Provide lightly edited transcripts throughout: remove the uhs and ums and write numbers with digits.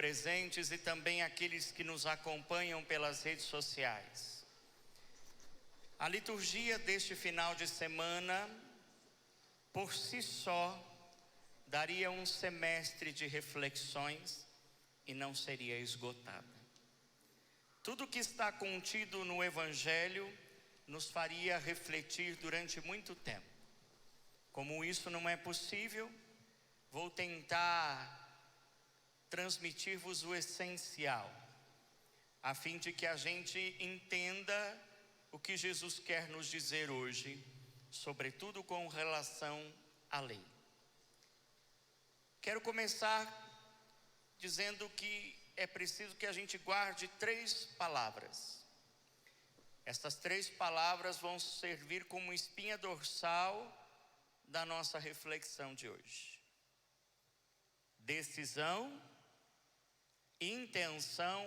presentes e também aqueles que nos acompanham pelas redes sociais. A liturgia deste final de semana, por si só, daria um semestre de reflexões e não seria esgotada. Tudo que está contido no Evangelho nos faria refletir durante muito tempo. Como isso não é possível, vou tentar transmitir-vos o essencial, a fim de que a gente entenda o que Jesus quer nos dizer hoje, sobretudo com relação à lei. Quero começar dizendo que é preciso que a gente guarde 3 palavras. Essas 3 palavras vão servir como espinha dorsal da nossa reflexão de hoje: decisão, intenção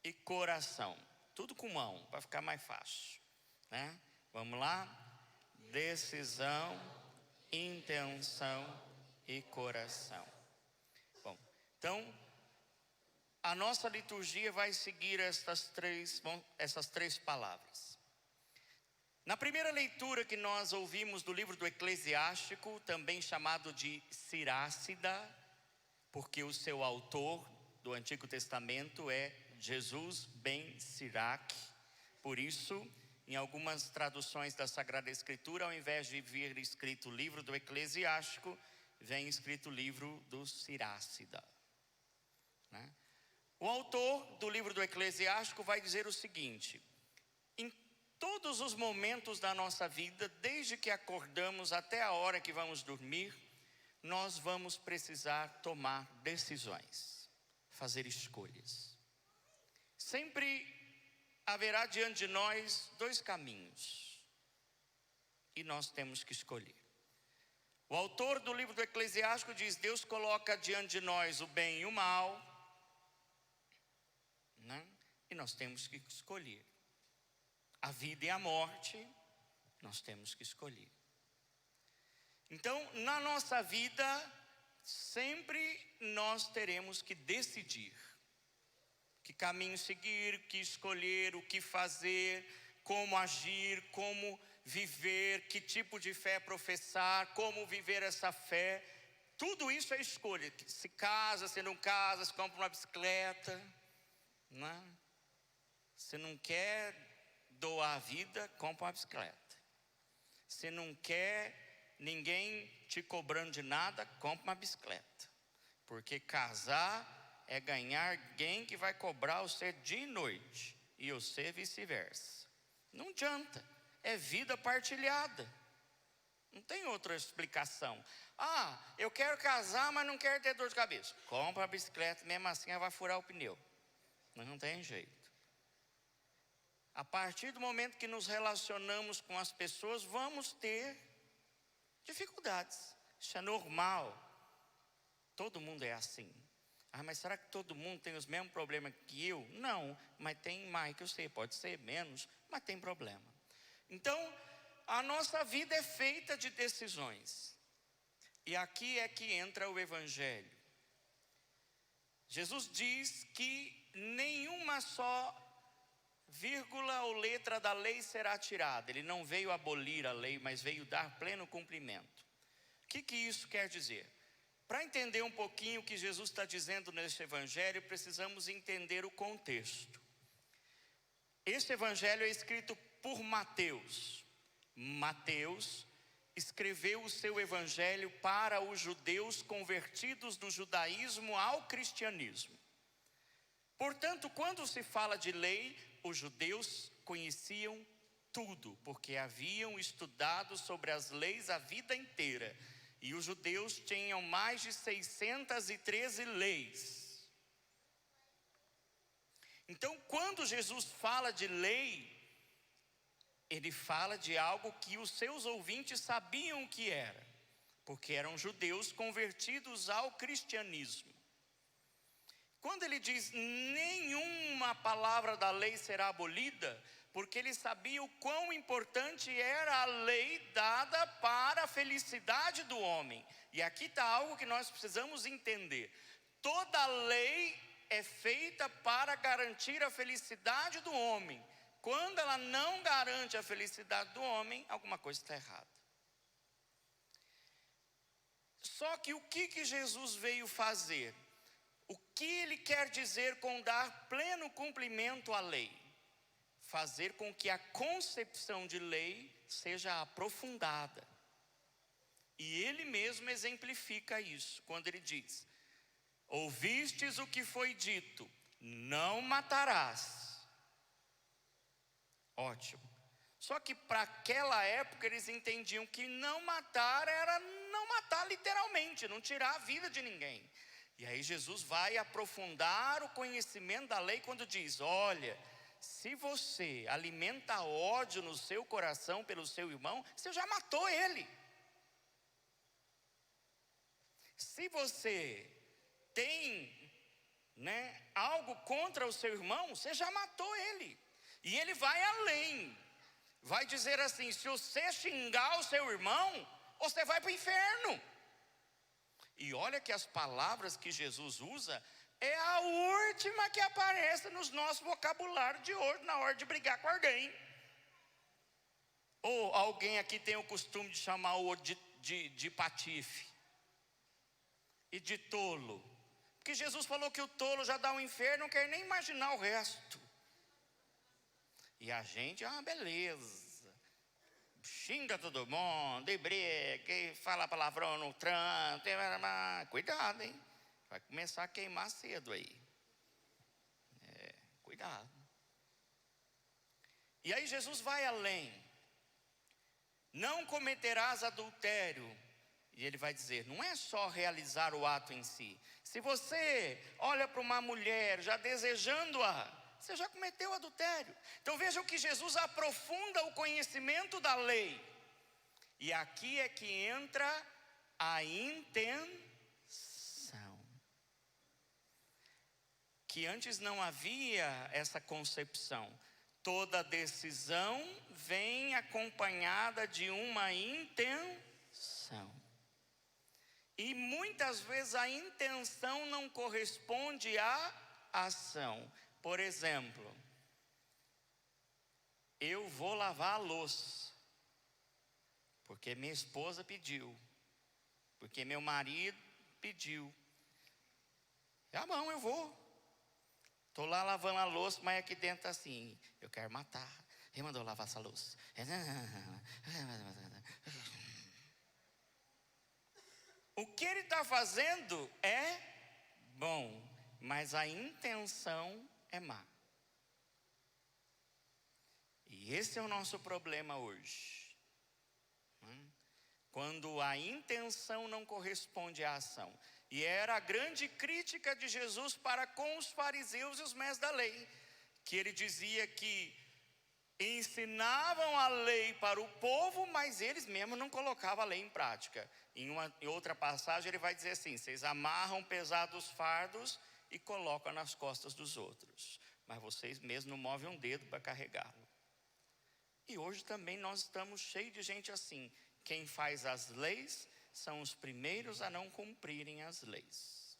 e coração. Tudo com mão, para ficar mais fácil, né? Vamos lá? Decisão, intenção e coração. Bom, então a nossa liturgia vai seguir essas três palavras. Na primeira leitura que nós ouvimos do livro do Eclesiástico, também chamado de Sirácida, porque o seu autor do Antigo Testamento é Jesus ben Sirac. Por isso, em algumas traduções da Sagrada Escritura, ao invés de vir escrito livro do Eclesiástico, vem escrito livro do Sirácida, né? O autor do livro do Eclesiástico vai dizer o seguinte: em todos os momentos da nossa vida, desde que acordamos até a hora que vamos dormir, nós vamos precisar tomar decisões, fazer escolhas. Sempre haverá diante de nós 2 caminhos e nós temos que escolher. O autor do livro do Eclesiástico diz: Deus coloca diante de nós o bem e o mal, né? E nós temos que escolher. A vida e a morte, nós temos que escolher. Então, na nossa vida, sempre nós teremos que decidir que caminho seguir, o que escolher, o que fazer, como agir, como viver, que tipo de fé professar, como viver essa fé. Tudo isso é escolha. Se casa, se não casa, se compra uma bicicleta, né? Se não quer doar a vida, compra uma bicicleta. Se não quer ninguém te cobrando de nada, compra uma bicicleta. Porque casar é ganhar alguém que vai cobrar você dia e noite, e você vice-versa. Não adianta, é vida partilhada. Não tem outra explicação. Eu quero casar, mas não quero ter dor de cabeça. Compra a bicicleta, mesmo assim ela vai furar o pneu. Mas não tem jeito. A partir do momento que nos relacionamos com as pessoas, vamos ter dificuldades. Isso é normal. Todo mundo é assim. Mas será que todo mundo tem os mesmos problemas que eu? Não, mas tem mais que eu sei. Pode ser menos, mas tem problema. Então, a nossa vida é feita de decisões. E aqui é que entra o Evangelho. Jesus diz que nenhuma só vírgula ou letra da lei será tirada. Ele não veio abolir a lei, mas veio dar pleno cumprimento. O que isso quer dizer? Para entender um pouquinho o que Jesus está dizendo neste Evangelho, precisamos entender o contexto. Este Evangelho é escrito por Mateus. Mateus escreveu o seu Evangelho para os judeus convertidos do judaísmo ao cristianismo. Portanto, quando se fala de lei, os judeus conheciam tudo, porque haviam estudado sobre as leis a vida inteira. E os judeus tinham mais de 613 leis. Então, quando Jesus fala de lei, ele fala de algo que os seus ouvintes sabiam o que era, porque eram judeus convertidos ao cristianismo. Quando ele diz nenhuma palavra da lei será abolida, porque ele sabia o quão importante era a lei dada para a felicidade do homem. E aqui está algo que nós precisamos entender. toda lei é feita para garantir a felicidade do homem. Quando ela não garante a felicidade do homem, alguma coisa está errada. Só que o que Jesus veio fazer? O que ele quer dizer com dar pleno cumprimento à lei? Fazer com que a concepção de lei seja aprofundada. E ele mesmo exemplifica isso, quando ele diz: ouvistes o que foi dito, não matarás. Ótimo. Só que para aquela época eles entendiam que não matar era não matar literalmente, não tirar a vida de ninguém. E aí Jesus vai aprofundar o conhecimento da lei quando diz: olha, se você alimenta ódio no seu coração pelo seu irmão, você já matou ele. Se você tem, algo contra o seu irmão, você já matou ele. E ele vai além, vai dizer assim: se você xingar o seu irmão, você vai para o inferno. E olha que as palavras que Jesus usa é a última que aparece nos nossos vocabulários de hoje, na hora de brigar com alguém. Ou alguém aqui tem o costume de chamar o outro de patife e de tolo, porque Jesus falou que o tolo já dá o inferno, não quer nem imaginar o resto. E a gente, beleza, xinga todo mundo, e briga, e fala palavrão no trânsito, cuidado, hein? Vai começar a queimar cedo aí. Cuidado. E aí Jesus vai além. Não cometerás adultério. E ele vai dizer, não é só realizar o ato em si. Se você olha para uma mulher já desejando-a, você já cometeu adultério. Então vejam que Jesus aprofunda o conhecimento da lei. E aqui é que entra a intenção. Que antes não havia essa concepção. Toda decisão vem acompanhada de uma intenção. E muitas vezes a intenção não corresponde à ação. Por exemplo, eu vou lavar a louça, porque minha esposa pediu, porque meu marido pediu. Tá bom, eu vou. Estou lá lavando a louça, mas aqui dentro está assim: eu quero matar. Quem mandou lavar essa louça? O que ele está fazendo é bom, mas a intenção é má. E esse é o nosso problema hoje. Quando a intenção não corresponde à ação. E era a grande crítica de Jesus para com os fariseus e os mestres da lei. Que ele dizia que ensinavam a lei para o povo, mas eles mesmos não colocavam a lei em prática. Em outra passagem ele vai dizer assim: vocês amarram pesados fardos e colocam nas costas dos outros, mas vocês mesmos não movem um dedo para carregá-lo. E hoje também nós estamos cheios de gente assim. Quem faz as leis são os primeiros a não cumprirem as leis.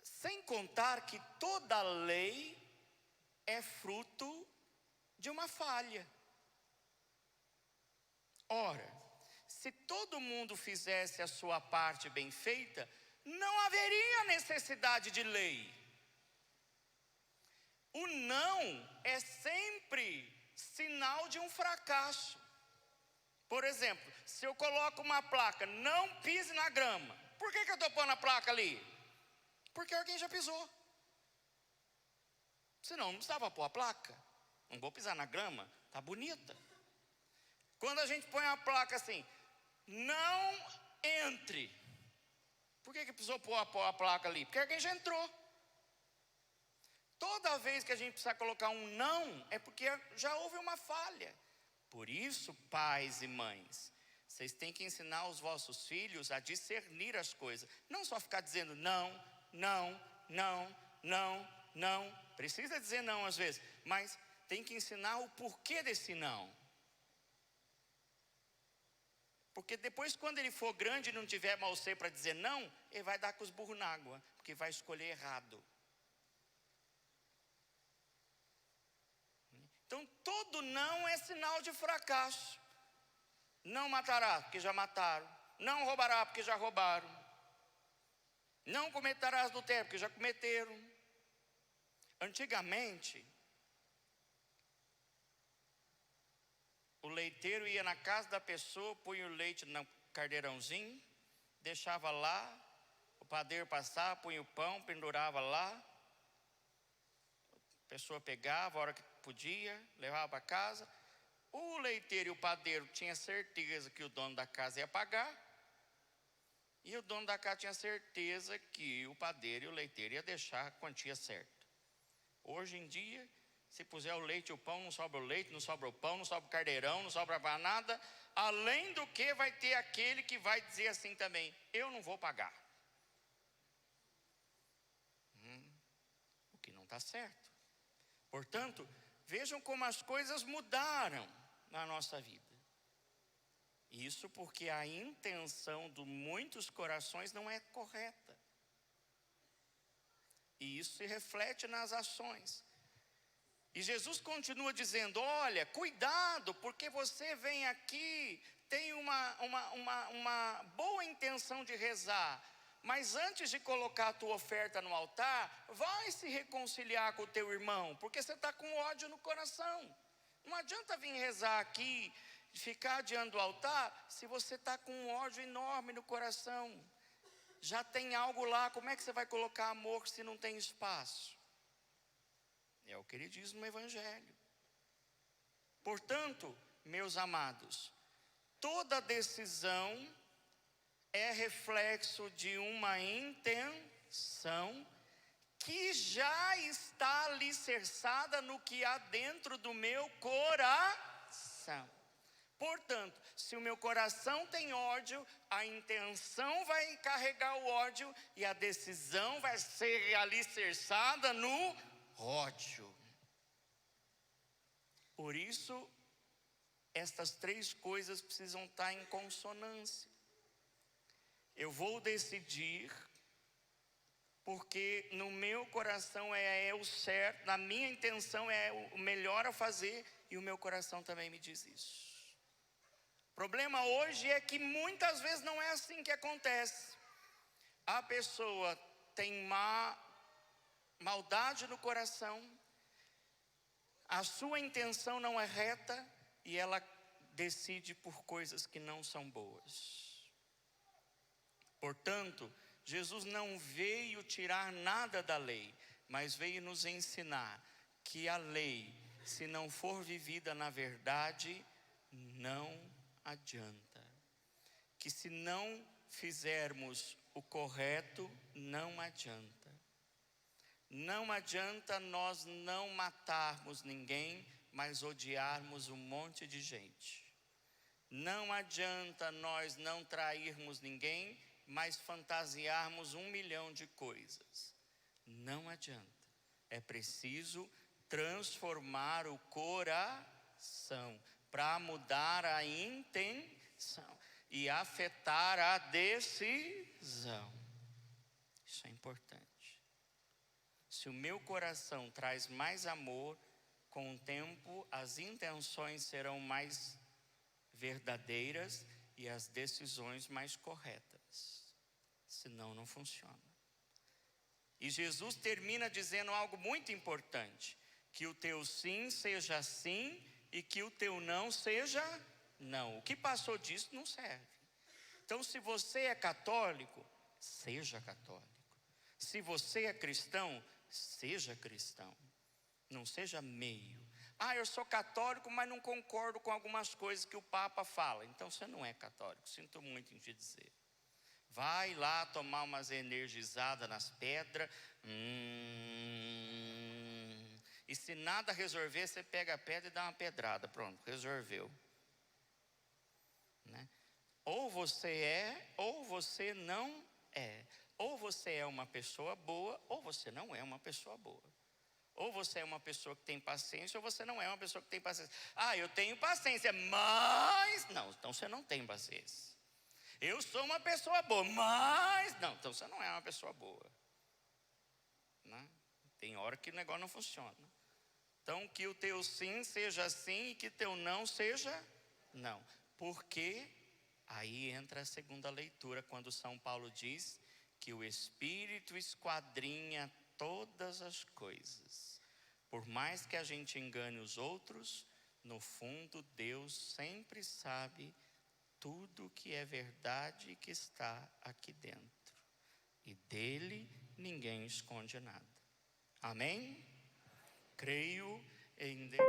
Sem contar que toda lei é fruto de uma falha. Ora, se todo mundo fizesse a sua parte bem feita, não haveria necessidade de lei. O não é sempre sinal de um fracasso. Por exemplo, se eu coloco uma placa, não pise na grama. Por que eu estou pondo a placa ali? Porque alguém já pisou. Senão não precisava pôr a placa. Não vou pisar na grama, está bonita. Quando a gente põe a placa assim, não entre. Por que precisou pôr a placa ali? Porque alguém já entrou. Toda vez que a gente precisa colocar um não, é porque já houve uma falha. Por isso, pais e mães, vocês têm que ensinar os vossos filhos a discernir as coisas. Não só ficar dizendo não, não, não, não, não. Precisa dizer não às vezes, mas tem que ensinar o porquê desse não. Porque depois, quando ele for grande e não tiver mal ser para dizer não, ele vai dar com os burros na água, porque vai escolher errado. Então, todo não é sinal de fracasso. Não matará, porque já mataram. Não roubará, porque já roubaram. Não cometerás adultério, porque já cometeram. Antigamente, o leiteiro ia na casa da pessoa, punha o leite no carneirãozinho, deixava lá, o padeiro passava, punha o pão, pendurava lá. A pessoa pegava a hora que podia, levava para casa. O leiteiro e o padeiro tinham certeza que o dono da casa ia pagar. E o dono da casa tinha certeza que o padeiro e o leiteiro ia deixar a quantia certa. Hoje em dia, se puser o leite e o pão, não sobra o leite, não sobra o pão, não sobra o carneirão, não sobra para nada. Além do que, vai ter aquele que vai dizer assim também: eu não vou pagar. O que não está certo. Portanto, vejam como as coisas mudaram na nossa vida. Isso porque a intenção de muitos corações não é correta. E isso se reflete nas ações. E Jesus continua dizendo: olha, cuidado, porque você vem aqui, tem uma boa intenção de rezar, mas antes de colocar a tua oferta no altar, vai se reconciliar com o teu irmão, porque você está com ódio no coração. Não adianta vir rezar aqui, ficar diante do altar, se você está com um ódio enorme no coração. Já tem algo lá, como é que você vai colocar amor se não tem espaço? É o que ele diz no Evangelho. Portanto, meus amados, toda decisão é reflexo de uma intenção que já está alicerçada no que há dentro do meu coração. Portanto, se o meu coração tem ódio, a intenção vai carregar o ódio e a decisão vai ser alicerçada no ódio. Por isso, estas três coisas precisam estar em consonância. Eu vou decidir porque no meu coração é o certo, na minha intenção é o melhor a fazer, e o meu coração também me diz isso. O problema hoje é que muitas vezes não é assim que acontece. A pessoa tem maldade no coração, a sua intenção não é reta e ela decide por coisas que não são boas. Portanto, Jesus não veio tirar nada da lei, mas veio nos ensinar que a lei, se não for vivida na verdade, não adianta. Que se não fizermos o correto, não adianta. Não adianta nós não matarmos ninguém, mas odiarmos um monte de gente. Não adianta nós não trairmos ninguém, mas fantasiarmos 1 milhão de coisas. Não adianta. É preciso transformar o coração para mudar a intenção e afetar a decisão. Isso é importante. Se o meu coração traz mais amor, com o tempo as intenções serão mais verdadeiras e as decisões mais corretas. Senão não funciona. E Jesus termina dizendo algo muito importante: que o teu sim seja sim e que o teu não seja não. O que passou disso não serve. Então, se você é católico, seja católico. Se você é cristão, seja cristão. Não seja meio. Eu sou católico, mas não concordo com algumas coisas que o Papa fala. Então você não é católico, sinto muito em te dizer. Vai lá tomar umas energizadas nas pedras. E se nada resolver, você pega a pedra e dá uma pedrada. Pronto, resolveu. Né? Ou você é, ou você não é. Ou você é uma pessoa boa, ou você não é uma pessoa boa. Ou você é uma pessoa que tem paciência, ou você não é uma pessoa que tem paciência. Ah, eu tenho paciência, mas... Não, então você não tem paciência. Eu sou uma pessoa boa, mas... Não, então você não é uma pessoa boa. Né? Tem hora que o negócio não funciona. Então, que o teu sim seja sim e que teu não seja não. Porque aí entra a segunda leitura, quando São Paulo diz que o Espírito esquadrinha todas as coisas. Por mais que a gente engane os outros, no fundo Deus sempre sabe tudo que é verdade e que está aqui dentro. E dele ninguém esconde nada. Amém? Creio em Deus.